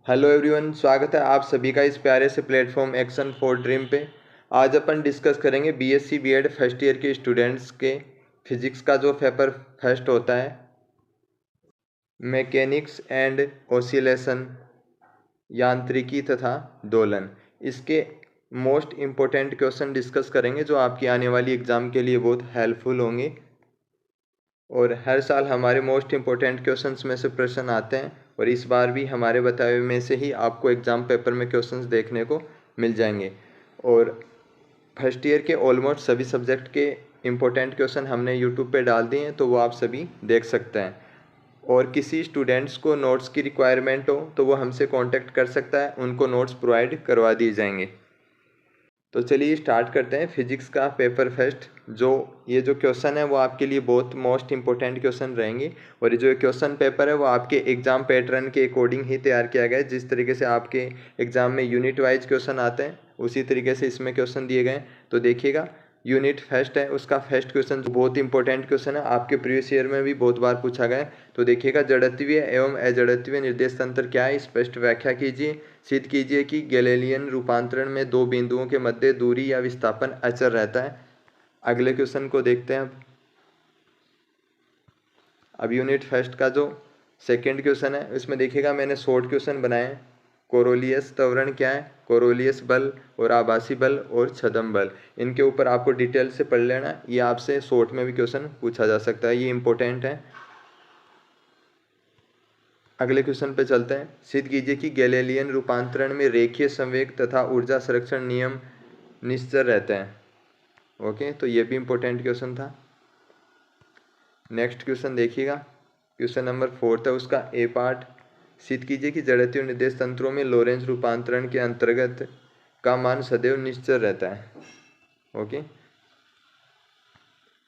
Hello everyone, स्वागत है आप सभी का इस प्यारे से प्लेटफॉर्म एक्शन फॉर ड्रीम पे। आज अपन डिस्कस करेंगे बीएससी बीएड फर्स्ट ईयर के स्टूडेंट्स के फिजिक्स का जो पेपर फर्स्ट होता है, मैकेनिक्स एंड ओसिलेशन, यांत्रिकी तथा दोलन। इसके मोस्ट इम्पोर्टेंट क्वेश्चन डिस्कस करेंगे जो आपकी आने वाली एग्ज़ाम के लिए बहुत हेल्पफुल होंगे। और हर साल हमारे मोस्ट इम्पोर्टेंट क्वेश्चंस में से प्रश्न आते हैं और इस बार भी हमारे बताए हुए में से ही आपको एग्ज़ाम पेपर में क्वेश्चंस देखने को मिल जाएंगे। और फर्स्ट ईयर के ऑलमोस्ट सभी सब्जेक्ट के इम्पोर्टेंट क्वेश्चन हमने यूट्यूब पे डाल दिए हैं, तो वो आप सभी देख सकते हैं। और किसी स्टूडेंट्स को नोट्स की रिक्वायरमेंट हो तो वो हमसे कांटेक्ट कर सकता है, उनको नोट्स प्रोवाइड करवा दिए जाएंगे। तो चलिए स्टार्ट करते हैं फिजिक्स का पेपर फर्स्ट। ये जो क्वेश्चन है वो आपके लिए बहुत मोस्ट इंपॉर्टेंट क्वेश्चन रहेंगे। और ये जो क्वेश्चन पेपर है वो आपके एग्जाम पैटर्न के अकॉर्डिंग ही तैयार किया गया है। जिस तरीके से आपके एग्जाम में यूनिट वाइज क्वेश्चन आते हैं उसी तरीके से इसमें क्वेश्चन दिए गए हैं। तो देखिएगा, यूनिट फर्स्ट है, उसका फर्स्ट क्वेश्चन बहुत इंपॉर्टेंट क्वेश्चन है, आपके प्रीवियस ईयर में भी बहुत बार पूछा गया है। तो देखिएगा, जड़त्वीय एवं अजड़त्वीय निर्देश तंत्र क्या है, स्पष्ट व्याख्या कीजिए। सिद्ध कीजिए कि गैलीलियन रूपांतरण में दो बिंदुओं के मध्य दूरी या विस्थापन अचर रहता है। अगले क्वेश्चन को देखते हैं। अब यूनिट फर्स्ट का जो सेकंड क्वेश्चन है इसमें देखिएगा, मैंने शॉर्ट क्वेश्चन बनाए हैं। कोरोलियस त्वरण क्या है, कोरोलियस बल और आभासी बल और छद्म बल, इनके ऊपर आपको डिटेल से पढ़ लेना। ये आपसे शॉर्ट में भी क्वेश्चन पूछा जा सकता है, ये इंपॉर्टेंट है। अगले क्वेश्चन पे चलते हैं। सिद्ध कीजिए कि गैलीलियन रूपांतरण में रेखीय संवेग तथा ऊर्जा संरक्षण नियम निश्चल रहते हैं। ओके, तो ये भी इंपॉर्टेंट क्वेश्चन था। नेक्स्ट क्वेश्चन देखिएगा, क्वेश्चन नंबर 4 है, उसका ए पार्ट। सिद्ध कीजिए कि जड़त्वीय निर्देश तंत्रों में लॉरेंज रूपांतरण के अंतर्गत का मान सदैव निश्चल रहता है। ओके,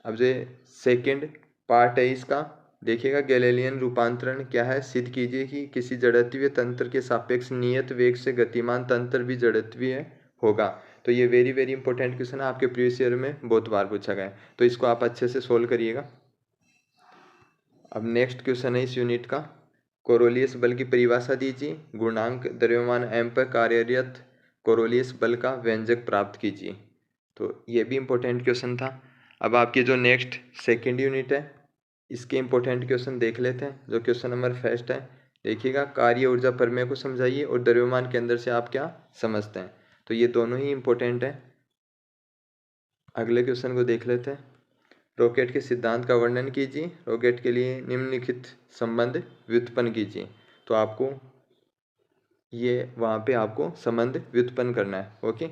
अब जो सेकंड पार्ट है इसका, देखिएगा, गैलीलियन रूपांतरण क्या है। सिद्ध कीजिए कि किसी जड़त्वीय तंत्र के सापेक्ष नियत वेग से गतिमान तंत्र भी जड़त्वीय होगा। तो ये वेरी वेरी इंपॉर्टेंट क्वेश्चन है, आपके प्रीवियस ईयर में बहुत बार पूछा गया है, तो इसको आप अच्छे से सोल्व करिएगा। अब नेक्स्ट क्वेश्चन है इस यूनिट का, कोरोलियस बल की परिभाषा दीजिए। गुणांक द्रव्यमान m पर कार्यरत कोरोलियस बल का व्यंजक प्राप्त कीजिए। तो ये भी इंपॉर्टेंट क्वेश्चन था। अब आपकी जो नेक्स्ट सेकेंड यूनिट है इसके इंपॉर्टेंट क्वेश्चन देख लेते हैं। जो क्वेश्चन नंबर फर्स्ट है, देखिएगा, कार्य ऊर्जा प्रमेय को समझाइए और द्रव्यमान के अंदर से आप क्या समझते हैं। तो ये दोनों ही इंपॉर्टेंट है। अगले क्वेश्चन को देख लेते हैं। रॉकेट के सिद्धांत का वर्णन कीजिए। रॉकेट के लिए निम्नलिखित संबंध व्युत्पन्न कीजिए। तो आपको ये वहाँ पे आपको संबंध व्युत्पन्न करना है। ओके,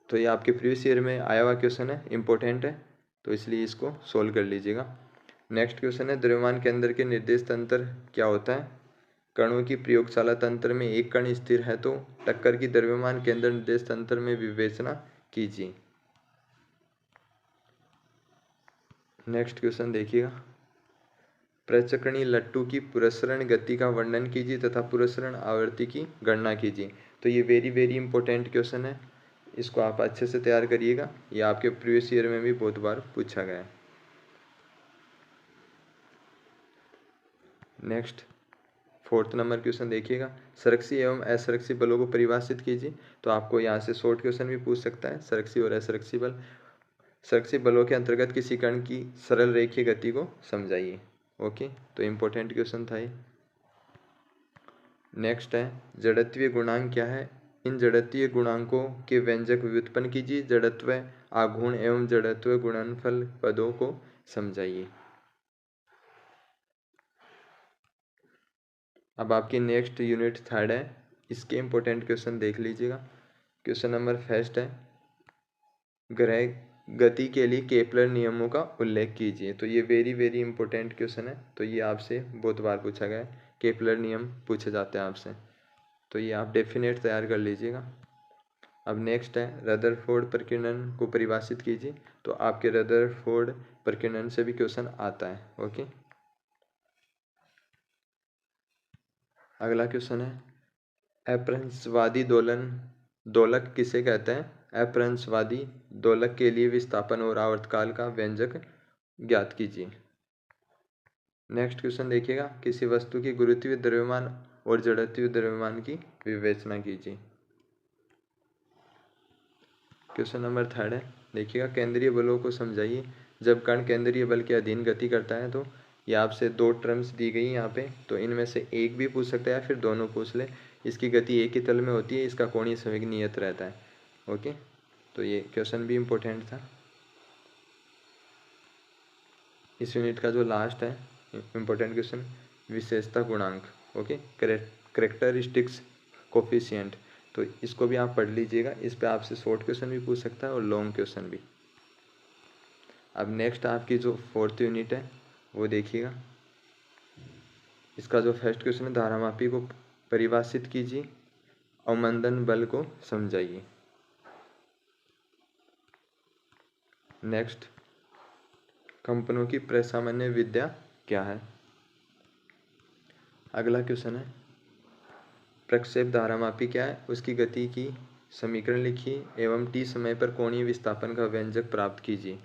तो ये आपके प्रीवियस ईयर में आया हुआ क्वेश्चन है, इंपॉर्टेंट है, तो इसलिए इसको सोल्व कर लीजिएगा। नेक्स्ट क्वेश्चन है, द्रव्यमान के अंदर के निर्देश तंत्र क्या होता है। कणों की प्रयोगशाला तंत्र में एक कण स्थिर है तो टक्कर की द्रव्यमान केंद्र निर्देश तंत्र में विवेचना कीजिए। नेक्स्ट क्वेश्चन देखिएगा, प्रचक्रणीय लट्टू की पुरस्सरण गति का वर्णन कीजिए तथा पुरस्सरण आवृत्ति की गणना कीजिए। तो ये वेरी वेरी इंपॉर्टेंट क्वेश्चन है, इसको आप अच्छे से तैयार करिएगा, ये आपके प्रीवियस ईयर में भी बहुत बार पूछा गया है। नेक्स्ट फोर्थ नंबर क्वेश्चन देखिएगा, संरक्षी एवं असंरक्षी बलों को परिभाषित कीजिए। तो आपको यहाँ से शॉर्ट क्वेश्चन भी पूछ सकता है, संरक्षी और असंरक्षी बल। संरक्षी बलों के अंतर्गत किसी कण की सरल रेखीय गति को समझाइए। ओके, तो इम्पोर्टेंट क्वेश्चन था ये। नेक्स्ट है, जड़त्वीय गुणांक क्या है। इन जड़त्वीय गुणांकों के व्यंजक व्युत्पन्न कीजिए। जड़त्व आघूर्ण एवं जड़त्व गुणनफल पदों को समझाइए। अब आपकी नेक्स्ट यूनिट थर्ड है, इसके इंपॉर्टेंट क्वेश्चन देख लीजिएगा। क्वेश्चन नंबर फर्स्ट है, ग्रह गति के लिए केपलर नियमों का उल्लेख कीजिए। तो ये वेरी वेरी इंपॉर्टेंट क्वेश्चन है, तो ये आपसे बहुत बार पूछा गया है, केपलर नियम पूछे जाते हैं आपसे, तो ये आप डेफिनेट तैयार कर लीजिएगा। अब नेक्स्ट है, रदरफोर्ड प्रकीर्णन को परिभाषित कीजिए। तो आपके रदरफोर्ड प्रकीर्णन से भी क्वेश्चन आता है। ओके, अगला क्वेश्चन है, अपभ्रंशवादी दोलन दोलक किसे कहते हैं। अपभ्रंशवादी दोलक के लिए विस्थापन और आवर्तकाल का व्यंजक ज्ञात कीजिए। नेक्स्ट क्वेश्चन देखिएगा, किसी वस्तु की गुरुत्वीय द्रव्यमान और जड़त्वीय द्रव्यमान की विवेचना कीजिए। क्वेश्चन नंबर 3 है, देखिएगा केंद्रीय बलों को समझाइए। जब कण केंद्रीय बल के अधीन गति करता है तो ये आपसे 2 टर्म्स दी गई यहाँ पे, तो इनमें से एक भी पूछ सकता है या फिर दोनों पूछ ले। इसकी गति एक ही तल में होती है, इसका कोणीय संवेग नियत रहता है। ओके, तो ये क्वेश्चन भी इम्पोर्टेंट था। इस यूनिट का जो लास्ट है इम्पोर्टेंट क्वेश्चन, विशेषता गुणांक। ओके, करेक्टरिस्टिक्स कोफिशिएंट, तो इसको भी आप पढ़ लीजिएगा। इस पे आपसे शॉर्ट क्वेश्चन भी पूछ सकता है और लॉन्ग क्वेश्चन भी। अब नेक्स्ट आपकी जो 4th यूनिट है वो देखिएगा। इसका जो फर्स्ट क्वेश्चन है, धारामापी को परिभाषित कीजिए, अवमंदन बल को समझाइए। नेक्स्ट, कंपनों की प्रसामान्य विद्या क्या है। अगला क्वेश्चन है, प्रक्षेप धारामापी क्या है, उसकी गति की समीकरण लिखिए एवं t समय पर कोणीय विस्थापन का व्यंजक प्राप्त कीजिए।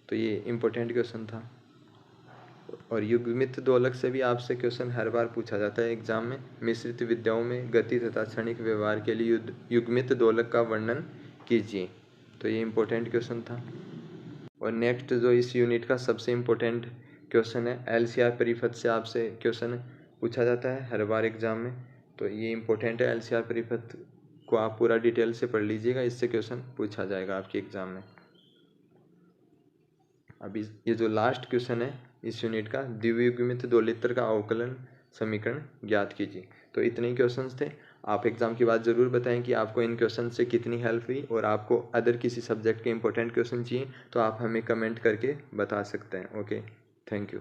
तो ये इम्पोर्टेंट क्वेश्चन था। और युग्मित दोलक से भी आपसे क्वेश्चन हर बार पूछा जाता है एग्जाम में। मिश्रित विद्याओं में गति तथा क्षणिक व्यवहार के लिए युग्मित दोलक का वर्णन कीजिए। तो ये इम्पोर्टेंट क्वेश्चन था। और नेक्स्ट जो इस यूनिट का सबसे इम्पोर्टेंट क्वेश्चन है, LCR परिपथ से आपसे क्वेश्चन पूछा जाता है हर बार एग्जाम में। तो ये इम्पोर्टेंट है, LCR परिपथ को आप पूरा डिटेल से पढ़ लीजिएगा, इससे क्वेश्चन पूछा जाएगा आपके एग्जाम में। अभी ये जो लास्ट क्वेश्चन है इस यूनिट का, द्वियुग्मित दोलित्र का अवकलन समीकरण ज्ञात कीजिए। तो इतने ही क्वेश्चंस थे। आप एग्जाम के बाद ज़रूर बताएं कि आपको इन क्वेश्चन से कितनी हेल्प हुई, और आपको अदर किसी सब्जेक्ट के इंपॉर्टेंट क्वेश्चन चाहिए तो आप हमें कमेंट करके बता सकते हैं। Okay, thank you.